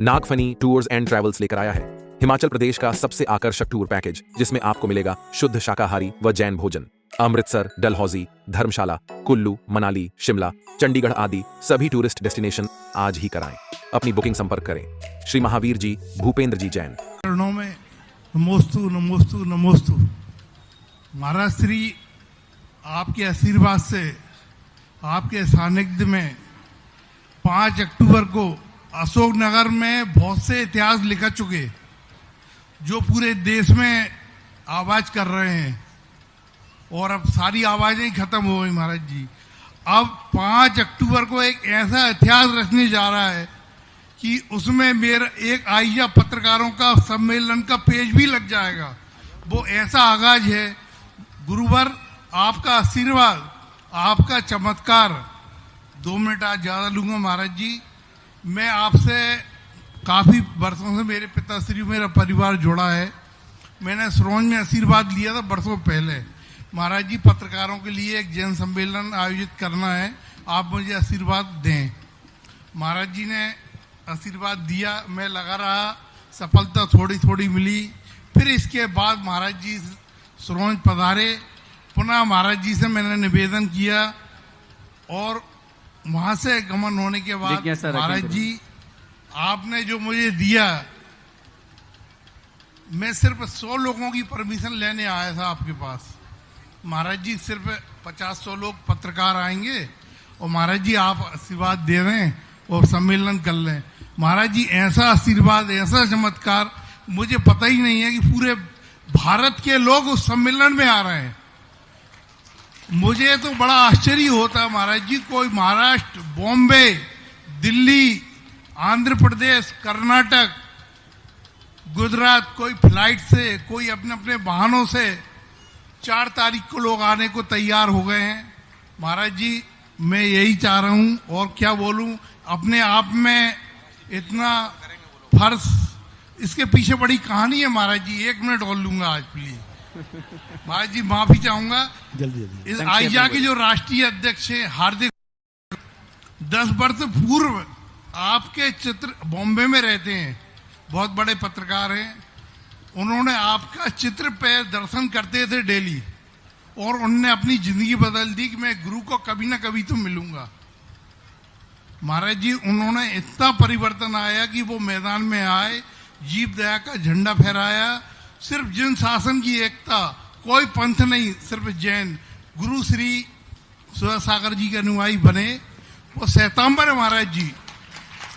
Nagphani tours and travels लेकर आया है हिमाचल प्रदेश का सबसे आकर्षक टूर पैकेज, जिसमें आपको मिलेगा शुद्ध शाकाहारी व जैन भोजन। अमृतसर, डलहौजी, धर्मशाला, कुल्लू, मनाली, शिमला, चंडीगढ़ आदि सभी टूरिस्ट डेस्टिनेशन आज ही कराएं। अपनी बुकिंग संपर्क करें श्री महावीर जी, भूपेंद्र जी जैन। में नमोस्तु नमोस्तु नमोस्तु। महाराज श्री आपके आशीर्वाद से, आपके सानिध्य में 5 अक्टूबर को अशोकनगर में बहुत से इतिहास लिखा चुके, जो पूरे देश में आवाज कर रहे हैं, और अब सारी आवाजें ही खत्म हो गई महाराज जी। अब 5 अक्टूबर को एक ऐसा इतिहास रचने जा रहा है कि उसमें मेरा एक आइया पत्रकारों का सम्मेलन का पेज भी लग जाएगा। वो ऐसा आगाज है। गुरुवर, आपका आशीर्वाद, आपका चमत्कार। 2 मिनट आज ज्यादा लूंगा महाराज जी। मैं आपसे काफी वर्षों से, मेरे पिताश्री, मेरा परिवार जुड़ा है। मैंने सरोज में आशीर्वाद लिया था वर्षों पहले। महाराज जी, पत्रकारों के लिए एक जैन सम्मेलन आयोजित करना है, आप मुझे आशीर्वाद दें। महाराज जी ने आशीर्वाद दिया, मैं लगा रहा, सफलता थोड़ी थोड़ी मिली। फिर इसके बाद महाराज जी सरोज पधारे। पुनः महाराज जी से मैंने निवेदन किया, और वहां से गमन होने के बाद महाराज जी आपने जो मुझे दिया, मैं सिर्फ 100 लोगों की परमिशन लेने आया था आपके पास। महाराज जी सिर्फ 50-100 लोग पत्रकार आएंगे, और महाराज जी आप आशीर्वाद दे दें और सम्मेलन कर लें। महाराज जी ऐसा आशीर्वाद, ऐसा चमत्कार, मुझे पता ही नहीं है कि पूरे भारत के लोग उस सम्मेलन में आ रहे हैं। मुझे तो बड़ा आश्चर्य होता है महाराज जी। कोई महाराष्ट्र, बॉम्बे, दिल्ली, आंध्र प्रदेश, कर्नाटक, गुजरात, कोई फ्लाइट से, कोई अपने अपने वाहनों से 4 तारीख को लोग आने को तैयार हो गए हैं। महाराज जी, मैं यही चाह रहा हूं, और क्या बोलूं, अपने आप में इतना फर्ज, इसके पीछे बड़ी कहानी है महाराज जी। 1 मिनट और लूंगा आज प्लीज। महाराज जी माफी चाहूंगा। जल्दी इस आइया के जो राष्ट्रीय अध्यक्ष है हार्दिक, 10 वर्ष पूर्व आपके चित्र बॉम्बे में रहते हैं, बहुत बड़े पत्रकार हैं। उन्होंने आपका चित्र पे दर्शन करते थे डेली, और उन्होंने अपनी जिंदगी बदल दी कि मैं गुरु को कभी ना कभी तो मिलूंगा। महाराज जी, उन्होंने इतना परिवर्तन आया कि वो मैदान में आए, जीव दया का झंडा फहराया। सिर्फ जिन शासन की एकता, कोई पंथ नहीं, सिर्फ जैन। गुरु श्री सुधासागर जी के अनुयायी बने, वो श्वेतांबर है महाराज जी।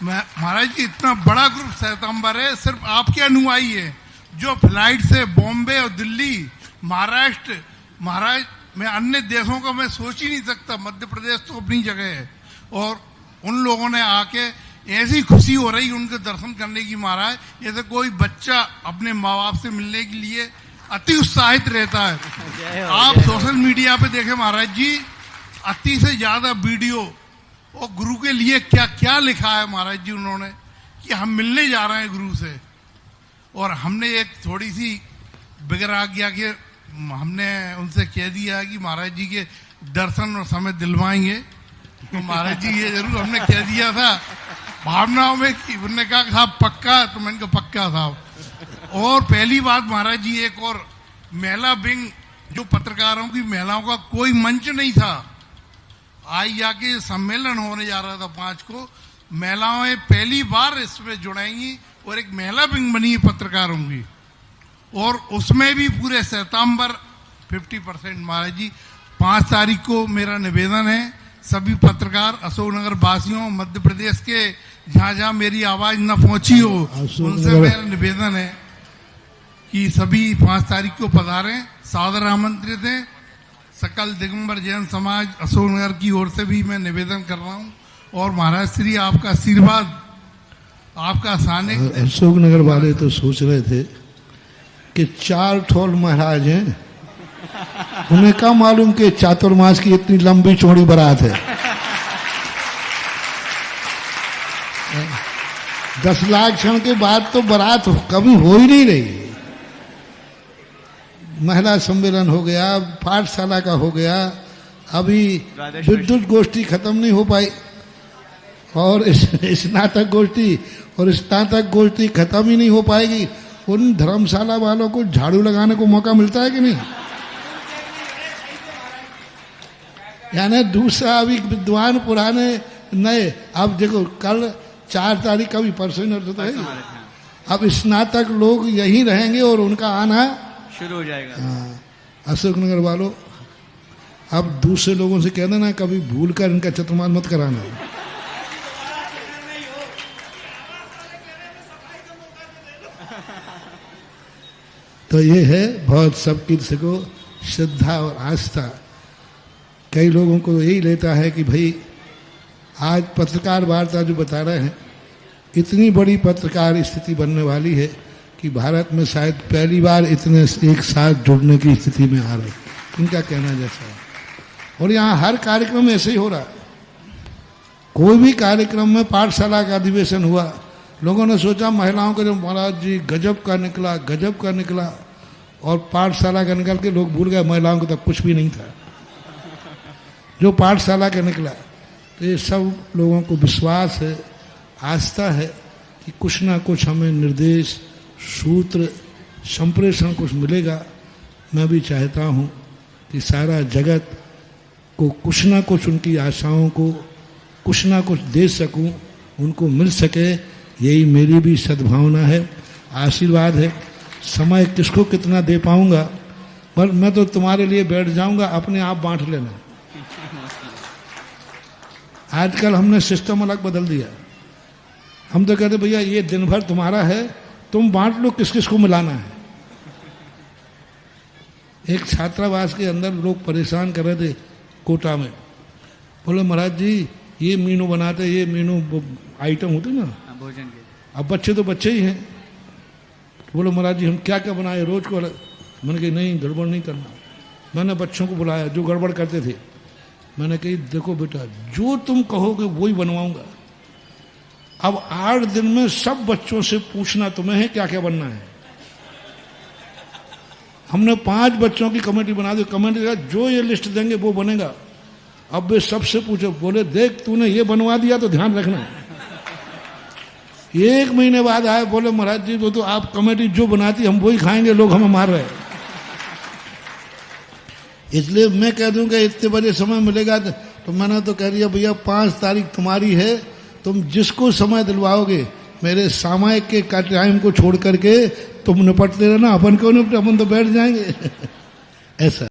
महाराज जी, इतना बड़ा ग्रुप श्वेतांबर है, सिर्फ आपके अनुयायी है, जो फ्लाइट से बॉम्बे और दिल्ली, महाराष्ट्र, महाराज मैं अन्य देशों का मैं सोच ही नहीं सकता। मध्य प्रदेश तो अपनी जगह है, और उन लोगों ने आके ऐसी खुशी हो रही उनके दर्शन करने की महाराज, जैसे कोई बच्चा अपने माँ बाप से मिलने के लिए अति उत्साहित रहता है। आप सोशल मीडिया पे देखें महाराज जी, अति से ज्यादा वीडियो, और गुरु के लिए क्या क्या लिखा है महाराज जी उन्होंने, कि हम मिलने जा रहे हैं गुरु से। और हमने एक थोड़ी सी बिगड़ आ गया कि हमने उनसे कह दिया कि महाराज जी के दर्शन और समय दिलवाएंगे। तो महाराज जी ये जरूर हमने कह दिया था भावनाओं में, कि उन्होंने कहा साहब पक्का, तो मैंने कहा पक्का साहब। और पहली बात महाराज जी, एक और महिला विंग, जो पत्रकारों की, महिलाओं का कोई मंच नहीं था। आई आके सम्मेलन होने जा रहा था 5 को, महिलाएं पहली बार इसमें जुड़ेंगी, और एक महिला विंग बनी है पत्रकारों की, और उसमें भी पूरे श्वेतांबर 50%। महाराज जी 5 तारीख को मेरा निवेदन है, सभी पत्रकार, अशोकनगर वासियों, मध्य प्रदेश के जहां जहां मेरी आवाज न पहुंची हो, उनसे मेरा निवेदन है कि सभी 5 तारीख को पधारें। सादर आमंत्रित हैं। सकल दिगंबर जैन समाज अशोकनगर की ओर से भी मैं निवेदन कर रहा हूं, और महाराज श्री आपका आशीर्वाद, आपका सानिध्य। अशोकनगर वाले तो सोच रहे थे कि 4 ठोल महाराज हैं, उन्हें क्या मालूम कि चातुर्मास की इतनी लंबी चौड़ी बारात है। 10 लाख क्षण के बाद तो बारात कभी हो ही नहीं रही। महिला सम्मेलन हो गया, पाठशाला का हो गया, अभी विद्युत गोष्ठी खत्म नहीं हो पाई, और स्नातक गोष्ठी, और स्नातक गोष्ठी खत्म ही नहीं हो पाएगी। उन धर्मशाला वालों को झाड़ू लगाने को मौका मिलता है कि नहीं? यानी दूसरा अभी विद्वान पुराने नए, अब देखो कल 4 तारीख का भी परसों नर्स है, अब स्नातक लोग यहीं रहेंगे और उनका आना शुरू हो जाएगा। हाँ, अशोकनगर वालों, अब दूसरे लोगों से कह देना कभी भूल कर इनका चतुर्मास मत कराना। तो ये है बहुत सबकी को श्रद्धा और आस्था। कई लोगों को यही लेता है कि भाई आज पत्रकार वार्ता जो बता रहे हैं, इतनी बड़ी पत्रकार स्थिति बनने वाली है कि भारत में शायद पहली बार इतने एक साथ जुड़ने की स्थिति में आ रहे हैं। इनका कहना जैसा है, और यहाँ हर कार्यक्रम ऐसे ही हो रहा है। कोई भी कार्यक्रम में पाठशाला का अधिवेशन हुआ, लोगों ने सोचा महिलाओं के जो महाराज जी गजब का निकला, गजब का निकला, और पाठशाला का निकल के लोग भूल गए महिलाओं को तब कुछ भी नहीं था जो पाठशाला का निकला। तो ये सब लोगों को विश्वास है, आस्था है कि कुछ ना कुछ हमें निर्देश, सूत्र, संप्रेषण कुछ मिलेगा। मैं भी चाहता हूँ कि सारा जगत को कुछ ना कुछ उनकी आशाओं को कुछ ना कुछ दे सकूं, उनको मिल सके, यही मेरी भी सद्भावना है, आशीर्वाद है। समय किसको कितना दे पाऊंगा, पर मैं तो तुम्हारे लिए बैठ जाऊंगा, अपने आप बांट लेना। आजकल हमने सिस्टम अलग बदल दिया। हम तो कहते भैया ये दिन भर तुम्हारा है, तुम बांट लो, किस किस को मिलाना है। एक छात्रावास के अंदर लोग परेशान कर रहे थे कोटा में, बोले महाराज जी ये मीनू बनाते, ये मीनू आइटम होते ना भोजन के, अब बच्चे तो बच्चे ही हैं। बोले महाराज जी हम क्या क्या बनाए रोज को। मैंने कही नहीं, गड़बड़ नहीं करना। मैंने बच्चों को बुलाया जो गड़बड़ करते थे। मैंने कही देखो बेटा, जो तुम कहोगे वही बनवाऊंगा। अब 8 दिन में सब बच्चों से पूछना तुम्हें है क्या क्या बनना है। हमने 5 बच्चों की कमेटी बना दी। कमेटी का जो ये लिस्ट देंगे वो बनेगा। अब वे सबसे पूछो, बोले देख तूने ये बनवा दिया तो ध्यान रखना। 1 महीने बाद आए, बोले महाराज जी वो तो आप कमेटी जो बनाती हम वही खाएंगे, लोग हमें मार रहे हैं। इसलिए मैं कह दूंगा इतने बजे समय मिलेगा तो मैंने तो कह दिया भैया 5 तारीख तुम्हारी है, तुम जिसको समय दिलवाओगे मेरे सामायिक के टाइम को छोड़ करके तुम निपटते रहना, अपन क्यों निपटे, अपन तो बैठ जाएंगे ऐसा।